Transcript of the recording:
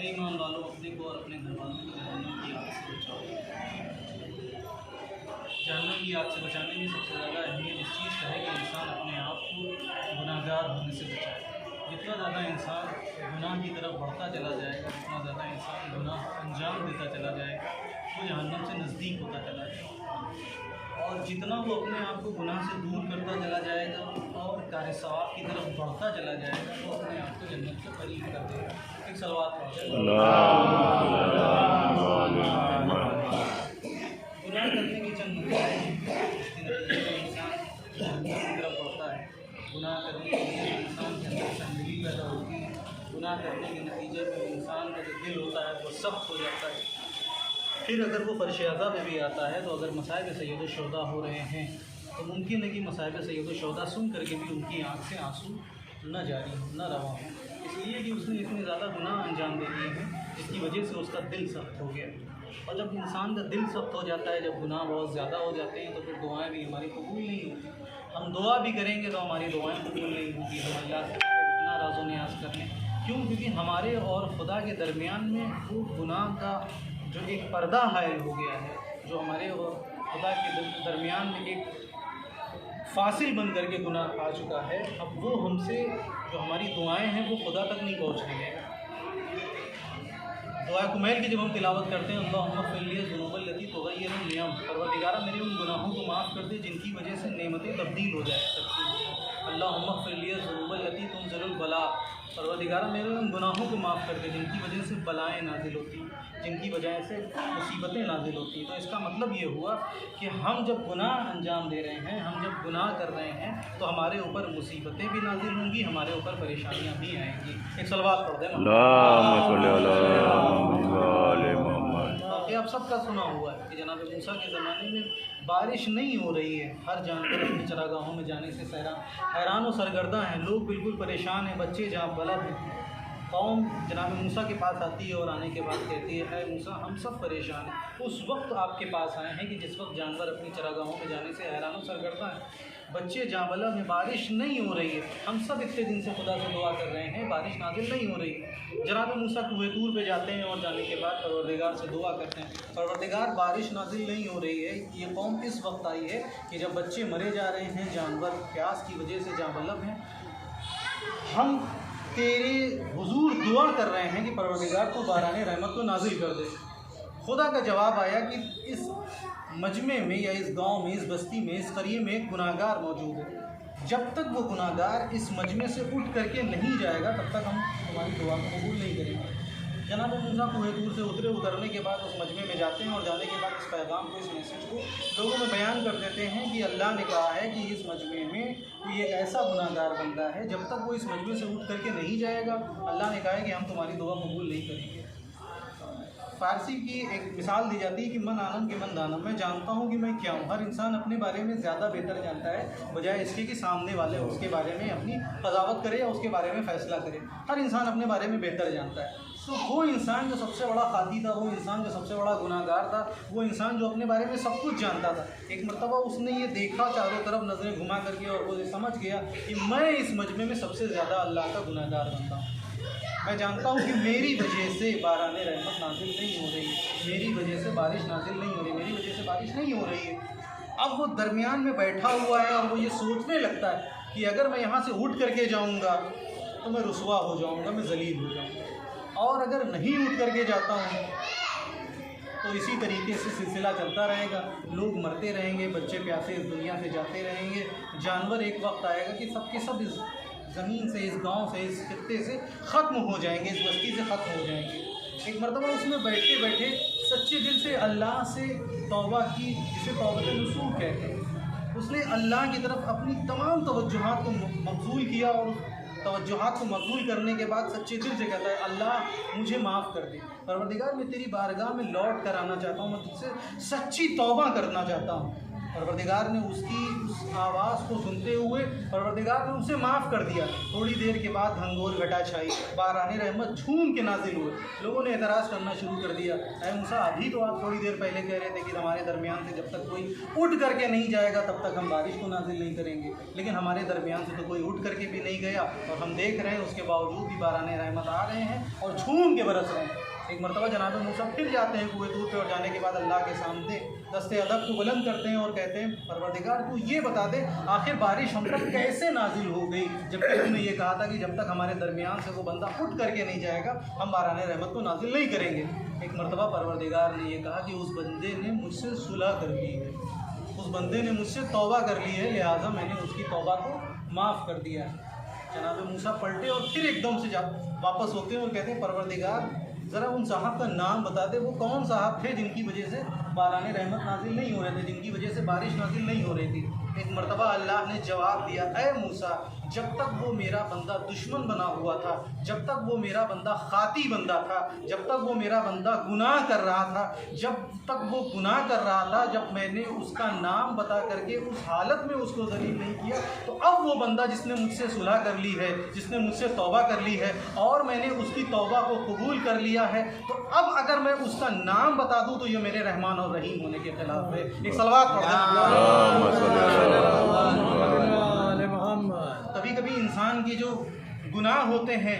ईमान वालों, अपने को और अपने घर वालों को जहन्नम की आग से बचाओ। जहन्नम की आग से बचाने में सबसे ज़्यादा अहमियत इस चीज़ का है कि इंसान अपने आप को गुनाहगार होने से बचाए। जितना ज़्यादा इंसान गुनाह की तरफ बढ़ता चला जाएगा, जितना ज़्यादा इंसान गुनाह अंजाम देता चला जाएगा, वो जहन्नम से नज़दीक होता चला जाएगा। और जितना वो अपने आप को गुनाह से दूर करता चला जाएगा और कार्य सवाब की तरफ बढ़ता चला जाएगा, वो अपने आप को जन्नत से करीब कर देगा। एक सलवात पढ़ते हैं। गुनाह करने की चंद इंसान जन्नत की तरफ बढ़ता है। गुनाह करने के लिए इंसान के अंदर तंदगी पैदा होती है। गुनाह करने के नतीजे में इंसान का जो दिल होता है वो सख्त हो जाता है। फिर अगर वो फर्श अज़ा में भी आता है तो अगर मसाइब सैयद शोदा हो रहे हैं तो मुमकिन है कि मसाइब सैयद शोदा सुन करके भी उनकी आँख से आंसू न जारी हो, न रवा हो, इसलिए कि उसने इतने ज़्यादा गुनाह अंजाम दे दिए हैं जिसकी वजह से उसका दिल सख्त हो गया। और जब इंसान का दिल सख्त हो जाता है, जब गुनाह बहुत ज़्यादा हो जाते हैं, तो फिर दुआएं भी हमारी कबूल नहीं होती। हम दुआ भी करेंगे तो हमारी दुआएं कबूल नहीं होती। हम अल्लाह से इतना राज़ो न्याज़ कर लें, क्यों? क्योंकि हमारे और खुदा के दरमियान में वो गुनाह का जो एक पर्दा हायल हो गया है, जो हमारे और खुदा के दरमियान में एक फासिल बन करके गुनाह आ चुका है। अब वो हमसे जो हमारी दुआएं हैं वो खुदा तक नहीं पहुँचने देगा। दुआ कुमैल की जब हम तिलावत करते हैं, अल्लाहुम्मा फ़िल्ली ज़ुनूबल्लती तुग़य्यिरुन नियम, परवरदिगारा मेरे उन गुनाहों को माफ़ कर दे जिनकी वजह से नेमतें तब्दील हो जाए। अल्लाहुम्मा फ़िल्ली ज़ुनूबल्लती तुनज़िलुल बला, परवरदिगारा मेरे उन गुनाहों को माफ़ कर दे जिनकी वजह से बलाएँ नाजिल होती, जिनकी वजह से मुसीबतें नाजिल होती। तो इसका मतलब ये हुआ कि हम जब गुनाह अंजाम दे रहे हैं, हम जब गुनाह कर रहे हैं, तो हमारे ऊपर मुसीबतें भी नाजिल होंगी, हमारे ऊपर परेशानियाँ भी आएंगी। एक सलवात पढ़ दें। बाकी आप सबका सुना हुआ है कि जनाब मूसा के ज़माने में बारिश नहीं हो रही है, हर जानवर अपनी चरागाहों में जाने से हैरान और सरगर्दा हैं, लोग बिल्कुल परेशान हैं, बच्चे जहाँ बलब हैं। कौम जनाब मूसा के पास आती है और आने के बाद कहती है, मूसा हम सब परेशान हैं। उस वक्त आपके पास आए हैं कि जिस वक्त जानवर अपनी चरागाहों में जाने से हैरान और सरगर्दा हैं, बच्चे जहाँ बलब में बारिश नहीं हो रही है, हम सब इतने दिन से खुदा से दुआ कर रहे हैं, बारिश नाजिल नहीं हो रही है। जनाब मूसा कुएं तूर पे जाते हैं और जाने के बाद परवरदिगार से दुआ करते हैं, परवरदिगार बारिश नाजिल नहीं हो रही है। ये कौम इस वक्त आई है कि जब बच्चे मरे जा रहे हैं, जानवर प्यास की वजह से जहाँ बलब हैं, हम तेरे हुजूर दुआ कर रहे हैं कि परवरदिगार तो बाराने रहमत को नाजिल कर दे। खुदा का जवाब आया कि इस मजमे में या इस गांव में, इस बस्ती में, इस करिए में एक गुनाहगार मौजूद है। जब तक वो गुनाहगार इस मजमे से उठ करके नहीं जाएगा, तब तक हम तुम्हारी दुआ को कबूल नहीं करेंगे। जनाब मूसा कुएं तूर से उतरने के बाद उस मजमे में जाते हैं और जाने के बाद इस पैगाम को, इस मैसेज को लोगों में बयान कर देते हैं कि अल्लाह ने कहा है कि इस मजमे में कोई एक ऐसा गुनाहगार बंदा है, जब तक वो इस मजमे से उठ करके नहीं जाएगा, अल्लाह ने कहा है कि हम तुम्हारी दुआ कबूल नहीं करेंगे। फ़ारसी की एक मिसाल दी जाती है कि मन आनम के मन दानम, मैं जानता हूँ कि मैं क्या हूँ। हर इंसान अपने बारे में ज़्यादा बेहतर जानता है बजाय इसके कि सामने वाले उसके बारे में अपनी कज़ावत करे या उसके बारे में फ़ैसला करे। हर इंसान अपने बारे में बेहतर जानता है। तो वो इंसान जो सबसे बड़ा खाती था, वो इंसान जो सबसे बड़ा गुनाहगार था, वो इंसान जो अपने बारे में सब कुछ जानता था, एक मरतबा उसने ये देखा चारों तरफ नज़रें घुमा करके और वो समझ गया कि मैं इस मजमे में सबसे ज़्यादा अल्लाह का गुनाहगार बनता हूँ। मैं जानता हूँ कि मेरी वजह से बाराने रहमत नाजिल नहीं हो रही, मेरी वजह से बारिश नाजिल नहीं हो रही, मेरी वजह से बारिश नहीं हो रही है। अब वो दरमियान में बैठा हुआ है और वो ये सोचने लगता है कि अगर मैं यहाँ से उठ करके जाऊँगा तो मैं रुसवा हो जाऊँगा, मैं जलील हो जाऊँगा, और अगर नहीं उठ करके जाता हूँ तो इसी तरीके से सिलसिला चलता रहेगा, लोग मरते रहेंगे, बच्चे प्यासे इस दुनिया से जाते रहेंगे, जानवर एक वक्त आएगा कि सबके सब इस ज़मीन से, इस गांव से, इस खित्ते से ख़त्म हो जाएंगे, इस बस्ती से ख़त्म हो जाएंगे। एक मरतबा उसने बैठे बैठे सच्चे दिल से अल्लाह से तौबा की, जिसे तौबत नसूह कहते हैं। उसने अल्लाह की तरफ अपनी तमाम तवज्जुहात को मकबूल किया और तवज्जुहात को मकबूल करने के बाद सच्चे दिल से कहता है, अल्लाह मुझे माफ़ कर दे, परवरदिगार मैं तेरी बारगाह में लौट कर आना चाहता हूँ, मैं तुझसे सच्ची तौबा करना चाहता हूँ। परवरदिगार ने उसकी उस आवाज़ को सुनते हुए परवरदिगार ने उसे माफ़ कर दिया। थोड़ी देर के बाद घंघोर घटा छाई, बाराने रहमत झूम के नाजिल हुए। लोगों ने एतराज़ करना शुरू कर दिया, ऐ मूसा अभी तो आप थोड़ी देर पहले कह रहे थे कि हमारे दरमियान से जब तक कोई उठ करके नहीं जाएगा तब तक हम बारिश को नाजिल नहीं करेंगे, लेकिन हमारे दरमियान से तो कोई उठ करके भी नहीं गया और हम देख रहे हैं उसके बावजूद भी बाराने रहमत आ रहे हैं और झूम के बरस रहे हैं। एक मरतबा जनाब मूसा फिर जाते हैं कुएं तूर पे और जाने के बाद अल्लाह के सामने दस्ते अदब को बुलंद करते हैं और कहते हैं परवरदिगार तू ये बता दे आखिर बारिश हम तक कैसे नाजिल हो गई, जबकि तूने ये कहा था कि जब तक हमारे दरमियान से वो बंदा उठ करके नहीं जाएगा हम बारान रहमत को नाजिल नहीं करेंगे। एक मरतबा परवरदिगार ने ये कहा कि उस बंदे ने मुझसे सुलह कर ली है, उस बंदे ने मुझसे तौबा कर ली है, लिहाजा मैंने उसकी तौबा को माफ़ कर दिया है। जनाब मूसा पलटे और फिर एकदम से वापस होते हैं और कहते हैं परवरदिगार ज़रा उन साहब का नाम बता दे, वो कौन साहब थे जिनकी वजह से बारान रहमत नाजिल नहीं हो रहे थे, जिनकी वजह से बारिश नाजिल नहीं हो रही थी। एक मरतबा अल्लाह ने जवाब दिया, ऐ मूसा जब तक वो मेरा बंदा दुश्मन बना हुआ था, जब तक वो मेरा बंदा खाती बंदा था, जब तक वो मेरा बंदा गुनाह कर रहा था, जब तक वो गुनाह कर रहा था, जब मैंने उसका नाम बता करके उस हालत में उसको जलील नहीं किया, तो अब वो बंदा जिसने मुझसे सुलह कर ली है, जिसने मुझसे तौबा कर ली है और मैंने उसकी तौबा को कबूल कर लिया है, तो अब अगर मैं उसका नाम बता दूं तो ये मेरे रहमान और रहीम होने के खिलाफ है। एक सलवात पढ़ दें। कभी कभी इंसान के जो गुनाह होते हैं